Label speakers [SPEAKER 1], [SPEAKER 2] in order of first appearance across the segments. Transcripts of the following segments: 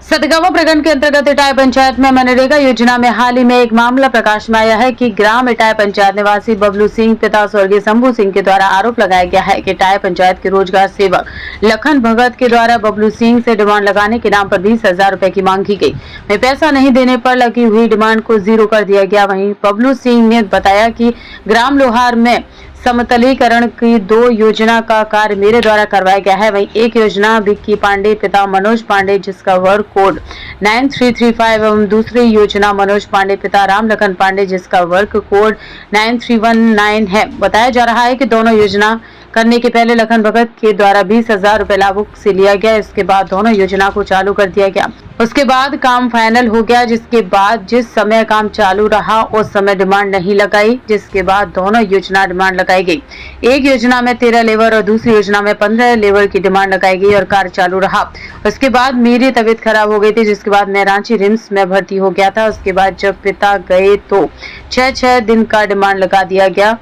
[SPEAKER 1] सतगावा प्रखंड के अंतर्गत इटाई पंचायत में मनरेगा योजना में हाल ही में एक मामला प्रकाश में आया है कि ग्राम इटाई पंचायत निवासी बबलू सिंह पिता स्वर्गीय शंभू सिंह के द्वारा आरोप लगाया गया है कि इटाई पंचायत के रोजगार सेवक लखन भगत के द्वारा बबलू सिंह से डिमांड लगाने के नाम पर 20,000 रुपए की मांग की गई। वहीं पैसा नहीं देने पर लगी हुई डिमांड को जीरो कर दिया गया। वहीं बबलू सिंह ने बताया कि ग्राम लोहार में समतलीकरण की 2 योजना का कार्य मेरे द्वारा करवाया गया है। वहीं एक योजना विक्की पांडे पिता मनोज पांडे जिसका वर्क कोड 9335 एवं दूसरी योजना मनोज पांडे पिता राम लखन पांडे जिसका वर्क कोड 9319 है। बताया जा रहा है कि दोनों योजना करने के पहले लखन भगत के द्वारा 20,000 रुपए लाभुक से लिया गया। इसके बाद दोनों योजना को चालू कर दिया गया। उसके बाद काम फाइनल हो गया, जिसके बाद जिस समय काम चालू रहा उस समय डिमांड नहीं लगाई, जिसके बाद दोनों योजना डिमांड लगाई गई। एक योजना में 13 लेबर और दूसरी योजना में 15 लेबर की डिमांड लगाई गई और कार्य चालू रहा। उसके बाद मेरी तबीयत खराब हो गई थी, जिसके बाद मैं रांची रिम्स में भर्ती हो गया था। उसके बाद जब पिता गए तो 6 दिन का डिमांड लगा दिया गया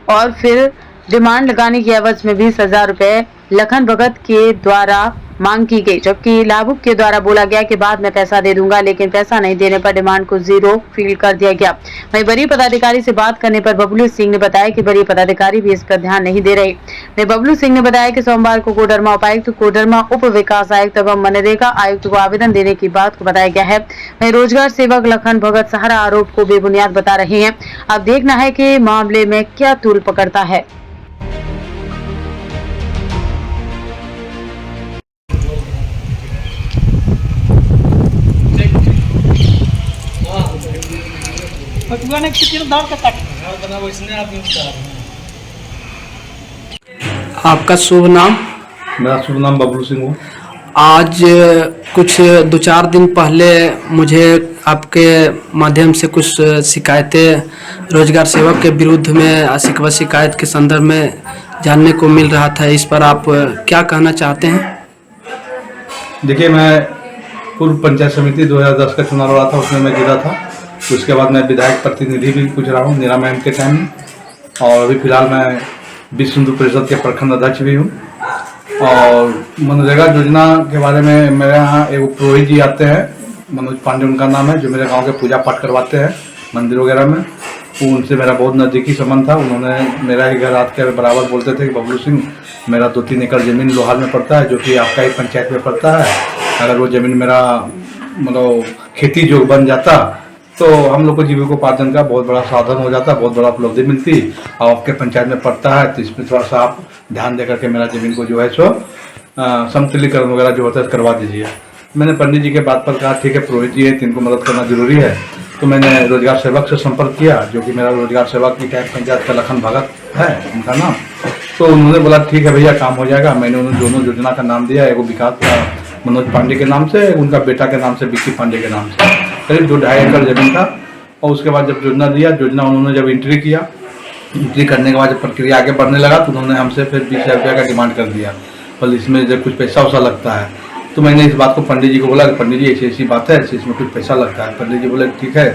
[SPEAKER 1] और फिर डिमांड लगाने की एवज में 20,000 रुपए लखन भगत के द्वारा मांग की गई, जबकि लाभुक के द्वारा बोला गया कि बाद में पैसा दे दूंगा, लेकिन पैसा नहीं देने पर डिमांड को जीरो फील कर दिया गया। वहीं बड़ी पदाधिकारी से बात करने पर बबलू सिंह ने बताया कि बड़ी पदाधिकारी भी इस पर ध्यान नहीं दे रही। वहीं बबलू सिंह ने बताया कि सोमवार को कोडरमा उपायुक्त, कोडरमा उप विकास आयुक्त एवं मनरेगा आयुक्त को आवेदन देने की बात को बताया गया है। वहीं रोजगार सेवक लखन भगत सारा आरोप को बेबुनियाद बता रहे हैं। अब देखना है कि मामले में क्या तूल पकड़ता है।
[SPEAKER 2] आपका शुभ नाम?
[SPEAKER 3] मेरा शुभ नाम बबलू सिंह हूँ।
[SPEAKER 2] आज कुछ 2-4 दिन पहले मुझे आपके माध्यम से कुछ शिकायतें रोजगार सेवक के विरुद्ध में शिकवा शिकायत के संदर्भ में जानने को मिल रहा था। इस पर आप क्या कहना चाहते हैं?
[SPEAKER 3] देखिए, मैं पूर्व पंचायत समिति 2010 का चुनाव लड़ा था, उसमें मैं जीता था। उसके बाद मैं विधायक प्रतिनिधि भी पूछ रहा हूँ नीरा मैम के टाइम में, और अभी फिलहाल मैं विश्व हिंदू परिषद के प्रखंड अध्यक्ष भी हूँ। और मनरेगा योजना के बारे में मेरे यहाँ एक पुरोहित जी आते हैं, मनोज पांडे उनका नाम है, जो मेरे गांव के पूजा पाठ करवाते हैं मंदिर वगैरह में। वो उनसे मेरा बहुत नज़दीकी संबंध था। उन्होंने मेरा ही घर आकर बराबर बोलते थे कि बबलू सिंह, मेरा 2-3 एकड़ ज़मीन लोहार में पड़ता है, जो कि आपका ही पंचायत में पड़ता है। अगर वो ज़मीन मेरा मतलब खेती जो बन जाता तो हम लोग को जीविकोपार्जन का बहुत बड़ा साधन हो जाता, बहुत बड़ा उपलब्धि मिलती। और आपके पंचायत में पड़ता है तो इसमें थोड़ा सा आप ध्यान देकर के मेरा ज़मीन को जो है सो समतलीकरण वगैरह जो होता है करवा दीजिए। मैंने पंडित जी के बात पर कहा ठीक है, पुरोहित जी है, इनको मदद करना जरूरी है। तो मैंने रोजगार सेवक से संपर्क किया, जो कि मेरा रोजगार सेवक की इटाई पंचायत का लखन भगत है उनका नाम। तो उन्होंने बोला ठीक है भैया, काम हो जाएगा। मैंने उन्हें दोनों योजना का नाम दिया, एक विकास का मनोज पांडे के नाम से, उनका बेटा के नाम से विक्की पांडे के नाम से, करीब 2-2.5 एकड़ जमीन था। और उसके बाद जब योजना दिया, योजना उन्होंने जब एंट्री किया, एंट्री करने के बाद जब प्रक्रिया आगे बढ़ने लगा तो उन्होंने हमसे फिर 20,000 रुपये का डिमांड कर दिया। पर इसमें जब कुछ पैसा वैसा लगता है, तो मैंने इस बात को पंडित जी को बोला कि पंडित जी ऐसी ऐसी बात है, इसमें कुछ पैसा लगता है। पंडित जी बोले ठीक है,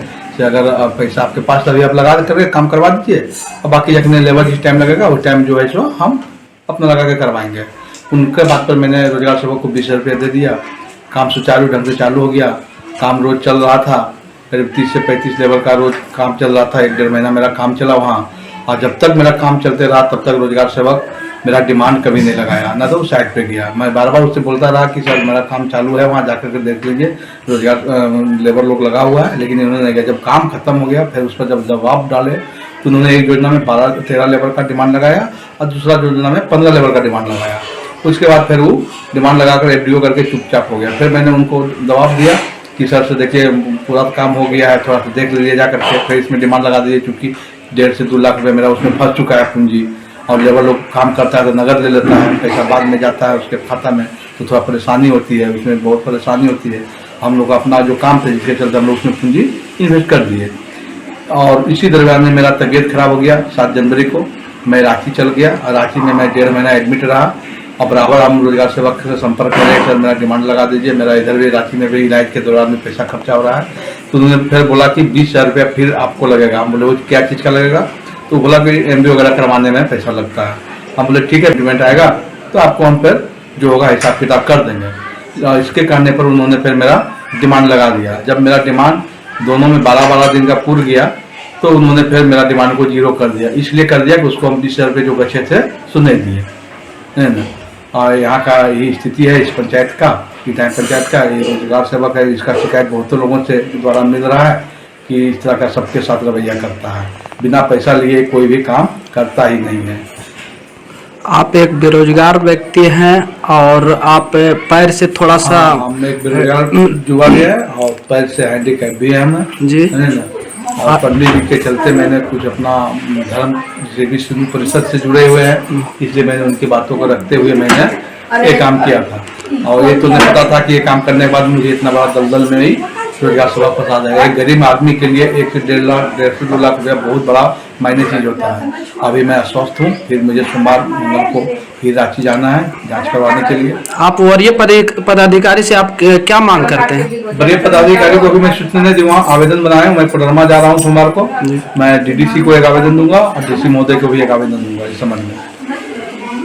[SPEAKER 3] अगर पैसा आपके पास तभी आप लगा करके काम करवा दीजिए, और बाकी जितने लेबर जिस टाइम लगेगा उस टाइम जो है सो हम अपना लगा के करवाएंगे। उनके बात पर मैंने रोजगार सेवक को 20,000 रुपये दे दिया। काम सुचारू ढंग से चालू हो गया। काम रोज चल रहा था, करीब 30 से 35 लेबर का रोज काम चल रहा था। 1-1.5 महीना मेरा काम चला वहाँ। और जब तक मेरा काम चलते रहा तब तक रोजगार सेवक मेरा डिमांड कभी नहीं लगाया, ना तो साइड पे गया। मैं बार बार उससे बोलता रहा कि सर मेरा काम चालू है, वहाँ जाकर के देख लीजिए, रोजगार लेबर लोग लगा हुआ है, लेकिन इन्होंने नहीं किया। जब काम खत्म हो गया फिर उस पर जब दबाव डाले तो उन्होंने एक योजना में 13 लेबर का डिमांड लगाया और दूसरा योजना में 15 लेबर का डिमांड लगाया। उसके बाद फिर वो डिमांड लगाकर FDO करके चुपचाप हो गया। फिर मैंने उनको दबाव दिया कि सर से देखिए पूरा काम हो गया है, थोड़ा सा देख लीजिए जा करके, फिर इसमें डिमांड लगा दीजिए, क्योंकि 1.5 से 2 लाख रुपये मेरा उसमें फंस चुका है पूंजी। और लेबर लोग काम करता है तो नगद ले लेता है, पैसा बाद में जाता है उसके खाता में, तो थोड़ा परेशानी होती है, उसमें बहुत परेशानी होती है। हम लोग अपना जो काम थे जिसके चलते हम लोग उसमें पूंजी इन्वेस्ट कर दिए। और इसी दरम्यान में मेरा तबीयत खराब हो गया। 7 जनवरी को मैं रांची चल गया और रांची में मैं 1.5 महीना एडमिट रहा। और बराबर हम रोजगार सेवक से संपर्क करें, सर मेरा डिमांड लगा दीजिए, मेरा इधर भी रांची में भी इलाज के दौरान में पैसा खर्चा हो रहा है। तो उन्होंने फिर बोला कि 20,000 रुपया फिर आपको लगेगा। हम बोले वो क्या चीज़ का लगेगा? तो बोला कि MB वगैरह करवाने में पैसा लगता है। हम बोले ठीक है, पेमेंट आएगा तो आपको हम फिर जो होगा हिसाब किताब कर देंगे। इसके करने पर उन्होंने फिर मेरा डिमांड लगा दिया। जब मेरा डिमांड दोनों में 12-12 दिन का पूर गया तो उन्होंने फिर मेरा डिमांड को 0 कर दिया। इसलिए कर दिया कि उसको हम 20 रुपये जो बचे थे सुने दिए, है ना। और यहाँ का यही स्थिति है इस पंचायत का, इटाई पंचायत का। ये रोजगार सेवक है, इसका शिकायत बहुत लोगों से द्वारा मिल रहा है कि इस तरह का सबके साथ रवैया करता है, बिना पैसा लिए कोई भी काम करता ही नहीं है।
[SPEAKER 2] आप एक बेरोजगार व्यक्ति हैं और आप पैर से थोड़ा सा
[SPEAKER 3] हम एक बेरोजगार युवा भी है और पैर से हैंडीकैप भी है मैं,
[SPEAKER 2] जी,
[SPEAKER 3] है ना। और पढ़ने के चलते मैंने कुछ अपना धर्म सेवी सिंधु परिषद से जुड़े हुए हैं, इसलिए मैंने उनकी बातों को रखते हुए मैंने ये काम किया था। और ये तो नहीं पता था कि ये काम करने के बाद मुझे इतना बड़ा दलदल में ही रोजगार सेवा फंसा जाएगा। एक गरीब आदमी के लिए 1 से 1.5 लाख 1.5 से 2 लाख रुपया बहुत बड़ा मायने चीज होता है। अभी मैं अस्वस्थ हूँ, फिर मुझे सोमवार मंगल को फिर रांची जाना है जांच करवाने के लिए।
[SPEAKER 2] आप वरीय पदाधिकारी से आप क्या मांग करते हैं?
[SPEAKER 3] वरीय पदाधिकारी को भी मैं सूचना दी, वहाँ आवेदन बनाया हूँ। मैं कोडरमा जा रहा हूँ सोमवार को, मैं डीडीसी को एक आवेदन दूंगा और डीसी महोदय को भी एक आवेदन दूंगा इस संबंध में,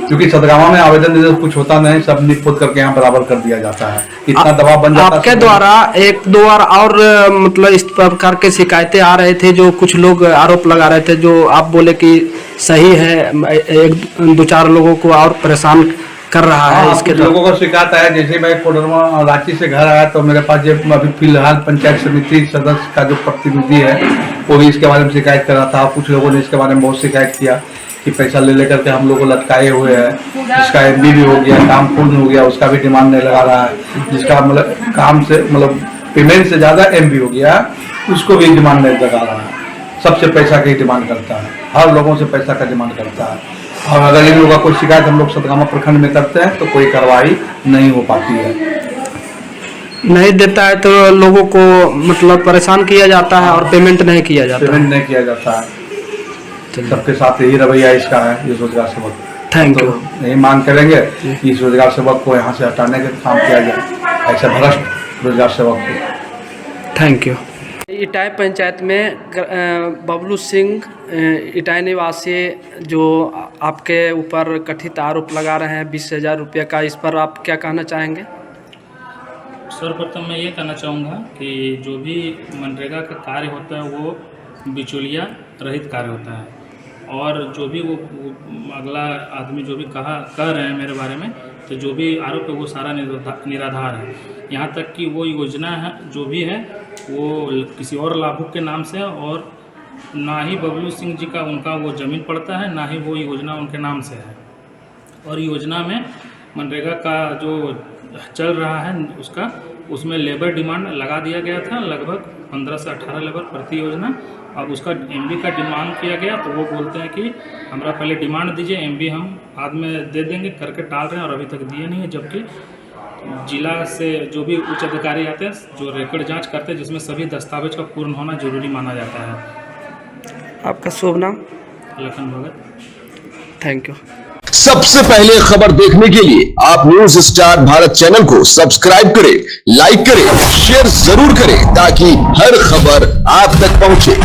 [SPEAKER 3] क्योंकि सदगावा में आवेदन देने से कुछ होता नहीं, सब निपुत करके यहाँ बराबर कर दिया जाता है, इतना दबाव बन जाता है।
[SPEAKER 2] आपके द्वारा 1-2 बार और मतलब इस प्रकार के शिकायतें आ रहे थे, जो कुछ लोग आरोप लगा रहे थे, जो आप बोले कि सही है, 1-2-4 लोगों को और परेशान कर रहा है। इसके
[SPEAKER 3] लोगों को शिकायत है। जैसे मैं कोडरमा रांची से घर आया तो मेरे पास जो अभी फिलहाल पंचायत समिति सदस्य का जो प्रतिनिधि है वो भी इसके बारे में शिकायत कर रहा था। कुछ लोगों ने इसके बारे में बहुत शिकायत किया कि पैसा ले लेकर के हम लोग को लटकाए हुए हैं, जिसका एमबी भी हो गया, काम पूर्ण हो गया, उसका भी डिमांड नहीं लगा रहा है, जिसका मतलब काम से मतलब पेमेंट से ज़्यादा एमबी हो गया उसको भी डिमांड नहीं लगा रहा है। सबसे पैसा की डिमांड करता है, हर लोगों से पैसा का डिमांड करता है। और अगर इन लोगों का कोई शिकायत हम लोग सतगामा प्रखंड में करते हैं तो कोई कार्रवाई नहीं हो पाती है,
[SPEAKER 2] नहीं देता है, तो लोगों को मतलब परेशान किया जाता है और पेमेंट नहीं किया जाता है।
[SPEAKER 3] पेमेंट नहीं किया जाता है। सबके साथ यही रवैया इसका है। ये रोजगार सेवक
[SPEAKER 2] थैंक
[SPEAKER 3] तो
[SPEAKER 2] यू।
[SPEAKER 3] यही मांग करेंगे कि इस रोजगार सेवक को यहाँ से हटाने का काम किया जाए, ऐसे भ्रष्ट रोजगार सेवक को।
[SPEAKER 2] Thank you. इटाई पंचायत में बबलू सिंह इटाई निवासी जो आपके ऊपर कथित आरोप लगा रहे हैं 20,000 रुपये का, इस पर आप क्या कहना चाहेंगे?
[SPEAKER 4] सर्वप्रथम मैं ये कहना चाहूँगा कि जो भी मनरेगा का कार्य होता है वो बिचौलिया रहित कार्य होता है, और जो भी वो अगला आदमी जो भी कह रहे हैं मेरे बारे में, तो जो भी आरोप है वो सारा निराधार है। यहाँ तक कि वो योजना है जो भी है वो किसी और लाभुक के नाम से, और ना ही बबलू सिंह जी का उनका वो ज़मीन पड़ता है, ना ही वो योजना उनके नाम से है। और योजना में मनरेगा का जो चल रहा है उसमें लेबर डिमांड लगा दिया गया था, लगभग 15 से 18 लेबर प्रति योजना। अब उसका एमबी का डिमांड किया गया तो वो बोलते हैं कि हमरा पहले डिमांड दीजिए, एमबी हम बाद में दे देंगे करके टाल रहे हैं, और अभी तक दिए नहीं है। जबकि जिला से जो भी उच्च अधिकारी आते हैं जो रिकॉर्ड जांच करते हैं, जिसमें सभी दस्तावेज का पूर्ण होना जरूरी माना जाता है।
[SPEAKER 2] आपका शुभ नाम?
[SPEAKER 4] लखन भगत।
[SPEAKER 2] Thank you.
[SPEAKER 5] सबसे पहले खबर देखने के लिए आप न्यूज स्टार भारत चैनल को सब्सक्राइब करें, लाइक करें, शेयर जरूर करें ताकि हर खबर आप तक पहुंचे।